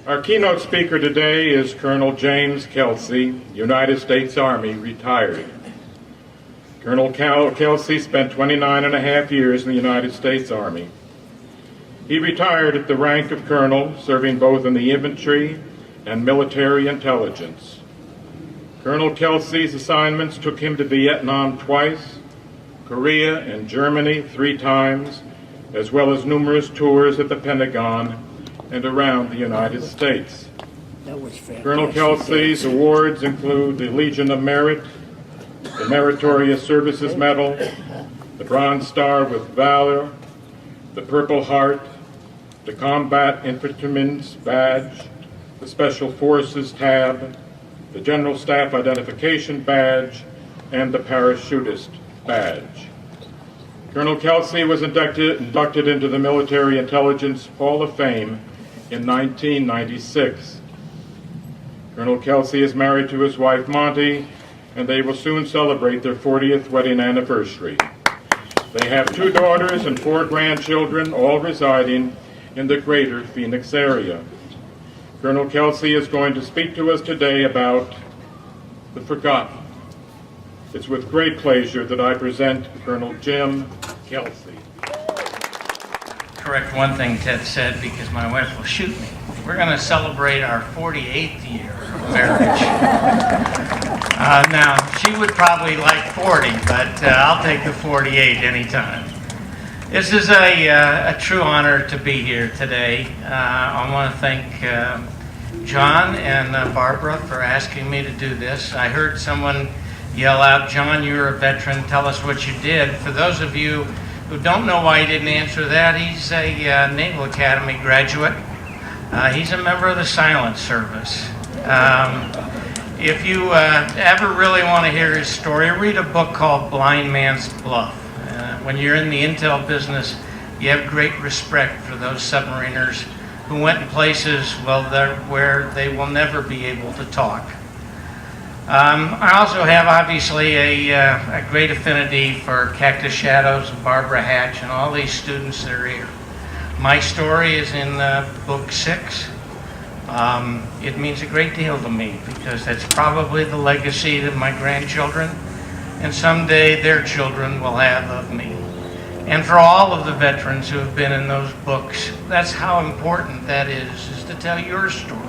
Our keynote speaker today is Colonel James Kelsey, United States Army, retired. Colonel Kelsey spent 29 and a half years in the United States Army. He retired at the rank of colonel, serving both in the infantry and military intelligence. Colonel Kelsey's assignments took him to Vietnam twice, Korea and Germany 3 times, as well as numerous tours at the Pentagon and around the United States. Colonel Kelsey's awards include the Legion of Merit, the Meritorious Services Medal, the Bronze Star with Valor, the Purple Heart, the Combat Infantryman's Badge, the Special Forces Tab, the General Staff Identification Badge, and the Parachutist Badge. Colonel Kelsey was inducted into the Military Intelligence Hall of Fame in 1996. Colonel Kelsey is married to his wife Monty, and they will soon celebrate their 40th wedding anniversary. They have 2 daughters and 4 grandchildren, all residing in the greater Phoenix area. Colonel Kelsey is going to speak to us today about the forgotten. It's with great pleasure that I present Colonel Jim Kelsey. Correct one thing Ted said, because my wife will shoot me. We're going to celebrate our 48th year of marriage. Now, she would probably like 40, but I'll take the 48 anytime. This is a true honor to be here today. I want to thank John and Barbara for asking me to do this. I heard someone yell out, "John, you're a veteran, tell us what you did." For those of you who don't know why he didn't answer that, he's a Naval Academy graduate. He's a member of the Silent Service. If you ever really want to hear his story, read a book called Blind Man's Bluff. When you're in the intel business, you have great respect for those submariners who went in places where they will never be able to talk. I also have, obviously, a great affinity for Cactus Shadows and Barbara Hatch and all these students that are here. My story is in book 6. It means a great deal to me because that's probably the legacy that my grandchildren and someday their children will have of me. And for all of the veterans who have been in those books, that's how important that is to tell your story,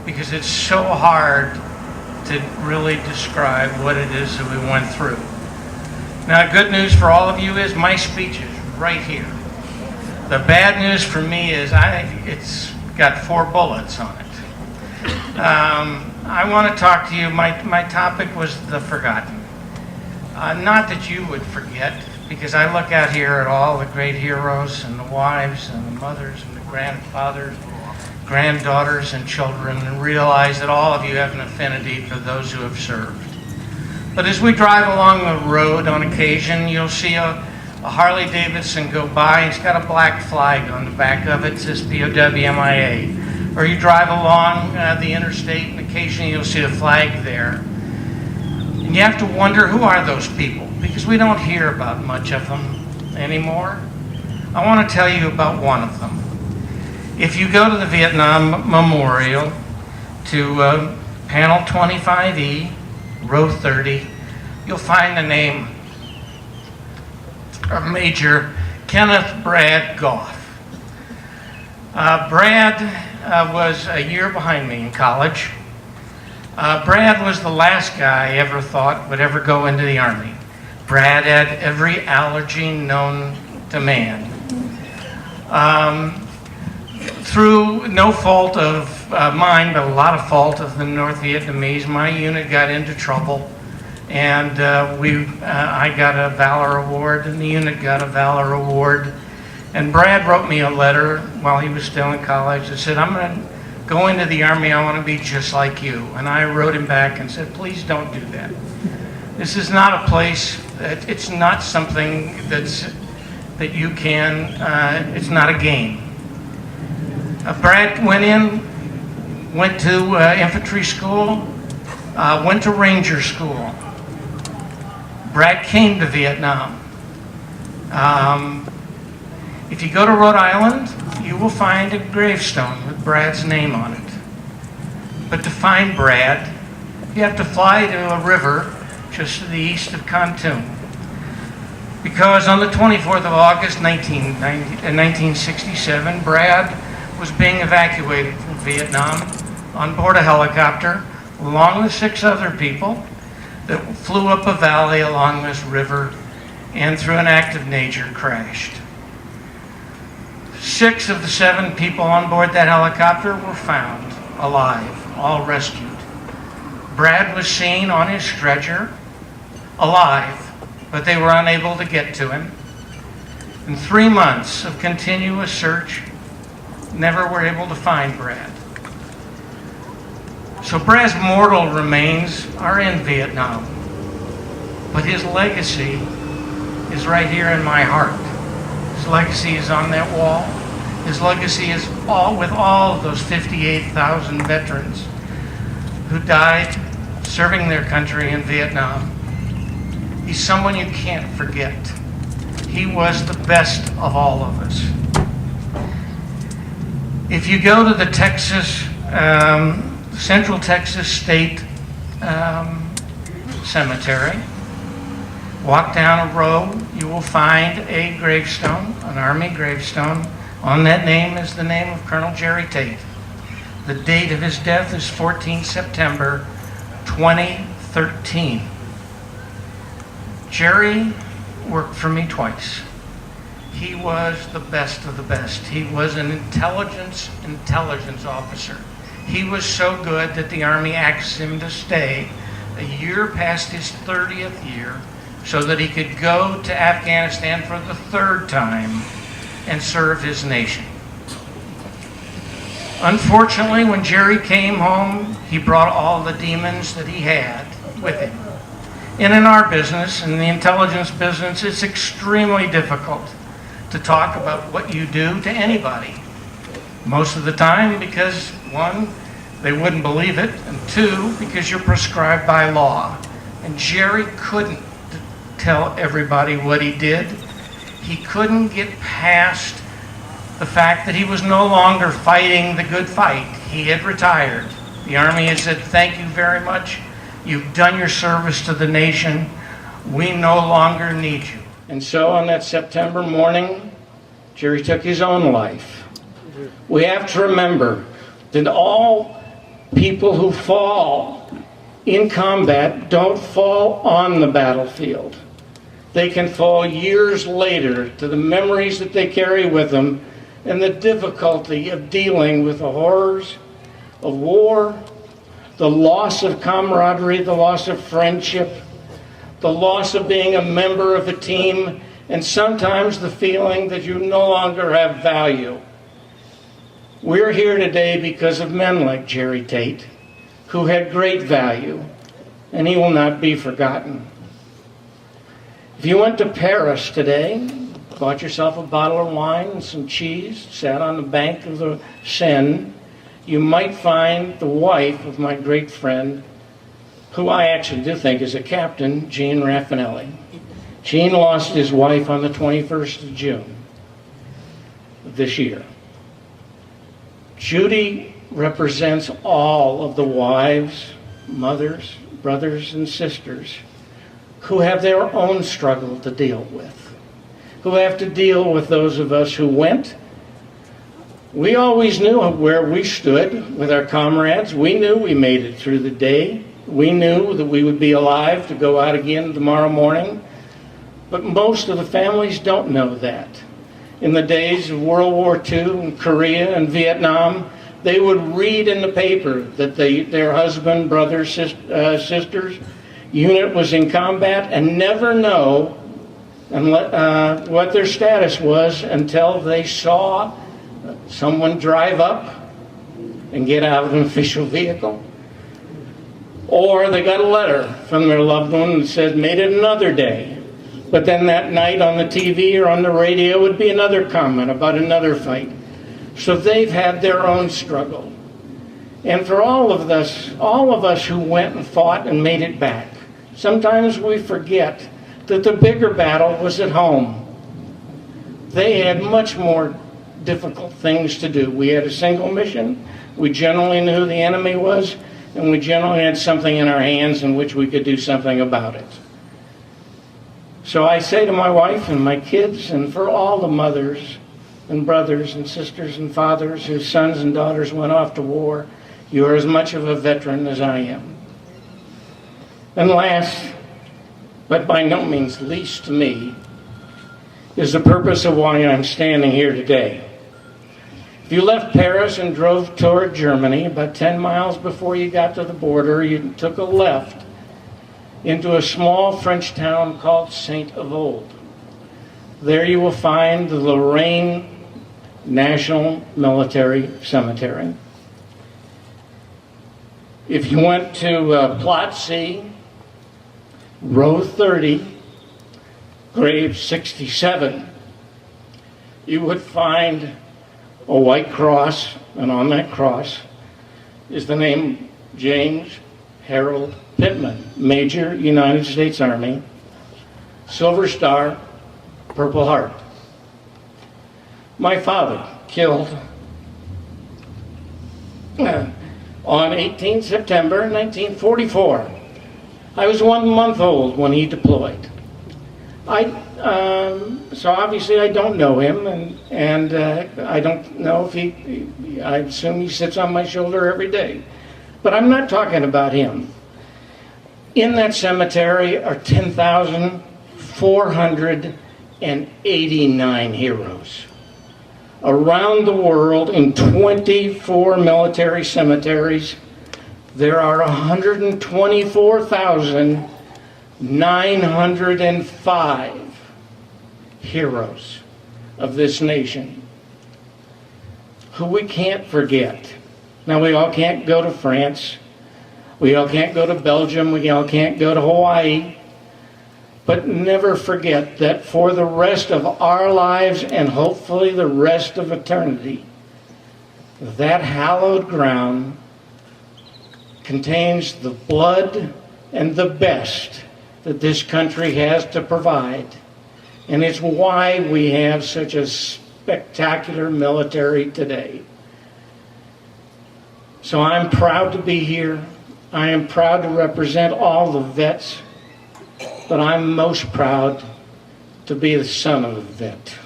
because it's so hard to really describe what it is that we went through. Now, good news for all of you is my speech is right here. The bad news for me is it's got 4 bullets on it. I want to talk to you, my topic was the forgotten. Not that you would forget, because I look out here at all the great heroes and the wives and the mothers and the grandfathers, granddaughters and children, and realize that all of you have an affinity for those who have served. But as we drive along the road on occasion, you'll see a Harley Davidson go by. It's got a black flag on the back of it. It says POWMIA. Or you drive along the interstate, and occasionally you'll see a flag there. And you have to wonder, who are those people? Because we don't hear about much of them anymore. I want to tell you about one of them. If you go to the Vietnam Memorial, to panel 25E, row 30, you'll find the name of Major Kenneth Brad Goff. Brad was a year behind me in college. Brad was the last guy I ever thought would ever go into the Army. Brad had every allergy known to man. Through no fault of mine, but a lot of fault of the North Vietnamese, my unit got into trouble, and I got a Valor Award, and the unit got a Valor Award. And Brad wrote me a letter while he was still in college that said, "I'm going to go into the Army, I want to be just like you." And I wrote him back and said, "Please don't do that. This is not a place, it's not something that you can, it's not a game." Brad went to infantry school, went to Ranger school. Brad came to Vietnam. If you go to Rhode Island, you will find a gravestone with Brad's name on it. But to find Brad, you have to fly to a river just to the east of Khantoum. Because on the 24th of August, 1967, Brad was being evacuated from Vietnam on board a helicopter along with 6 other people that flew up a valley along this river and through an act of nature crashed. 6 of the 7 people on board that helicopter were found alive, all rescued. Brad was seen on his stretcher, alive, but they were unable to get to him. In 3 months of continuous search, never were able to find Brad. So Brad's mortal remains are in Vietnam, but his legacy is right here in my heart. His legacy is on that wall. His legacy is with all of those 58,000 veterans who died serving their country in Vietnam. He's someone you can't forget. He was the best of all of us. If you go to the Central Texas State Cemetery, walk down a row, you will find a gravestone, an Army gravestone. On that name is the name of Colonel Jerry Tate. The date of his death is 14 September 2013. Jerry worked for me twice. He was the best of the best. He was an intelligence officer. He was so good that the Army asked him to stay a year past his 30th year so that he could go to Afghanistan for the 3rd time and serve his nation. Unfortunately, when Jerry came home, he brought all the demons that he had with him. And in our business, in the intelligence business, it's extremely difficult to talk about what you do to anybody. Most of the time because, 1, they wouldn't believe it, and 2, because you're prescribed by law. And Jerry couldn't tell everybody what he did. He couldn't get past the fact that he was no longer fighting the good fight. He had retired. The Army had said, "Thank you very much. You've done your service to the nation. We no longer need you." And so on that September morning, Jerry took his own life. We have to remember that all people who fall in combat don't fall on the battlefield. They can fall years later to the memories that they carry with them and the difficulty of dealing with the horrors of war, the loss of camaraderie, the loss of friendship, the loss of being a member of a team, and sometimes the feeling that you no longer have value. We're here today because of men like Jerry Tate, who had great value, and he will not be forgotten. If you went to Paris today, bought yourself a bottle of wine and some cheese, sat on the bank of the Seine, you might find the wife of my great friend, who I actually do think is a captain, Gene Raffinelli. Gene lost his wife on the 21st of June of this year. Judy represents all of the wives, mothers, brothers, and sisters who have their own struggle to deal with, who have to deal with those of us who went. We always knew where we stood with our comrades. We knew we made it through the day. We knew that we would be alive to go out again tomorrow morning. But most of the families don't know that. In the days of World War II and Korea and Vietnam, they would read in the paper that their husband, brothers, sisters, unit was in combat and never know what their status was until they saw someone drive up and get out of an official vehicle. Or they got a letter from their loved one that said, "Made it another day." But then that night on the TV or on the radio would be another comment about another fight. So they've had their own struggle. And for all of us who went and fought and made it back, sometimes we forget that the bigger battle was at home. They had much more difficult things to do. We had a single mission. We generally knew who the enemy was, and we generally had something in our hands in which we could do something about it. So I say to my wife and my kids, and for all the mothers and brothers and sisters and fathers whose sons and daughters went off to war, you are as much of a veteran as I am. And last, but by no means least to me, is the purpose of why I'm standing here today. If you left Paris and drove toward Germany, about 10 miles before you got to the border, you took a left into a small French town called Saint-Avold. There you will find the Lorraine National Military Cemetery. If you went to Plot C, row 30, grave 67, you would find a white cross, and on that cross is the name James Harold Pittman, Major, United States Army, Silver Star, Purple Heart. My father killed on 18 September 1944. I was 1 month old when he deployed. So obviously I don't know him, and I don't know if I assume he sits on my shoulder every day. But I'm not talking about him. In that cemetery are 10,489 heroes. Around the world, in 24 military cemeteries, there are 124,905 heroes of this nation who we can't forget. Now, we all can't go to France. We all can't go to Belgium. We all can't go to Hawaii. But never forget that for the rest of our lives, and hopefully the rest of eternity, that hallowed ground contains the blood and the best that this country has to provide. And it's why we have such a spectacular military today. So I'm proud to be here. I am proud to represent all the vets, but I'm most proud to be the son of a vet.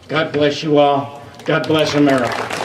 God bless you all. God bless America.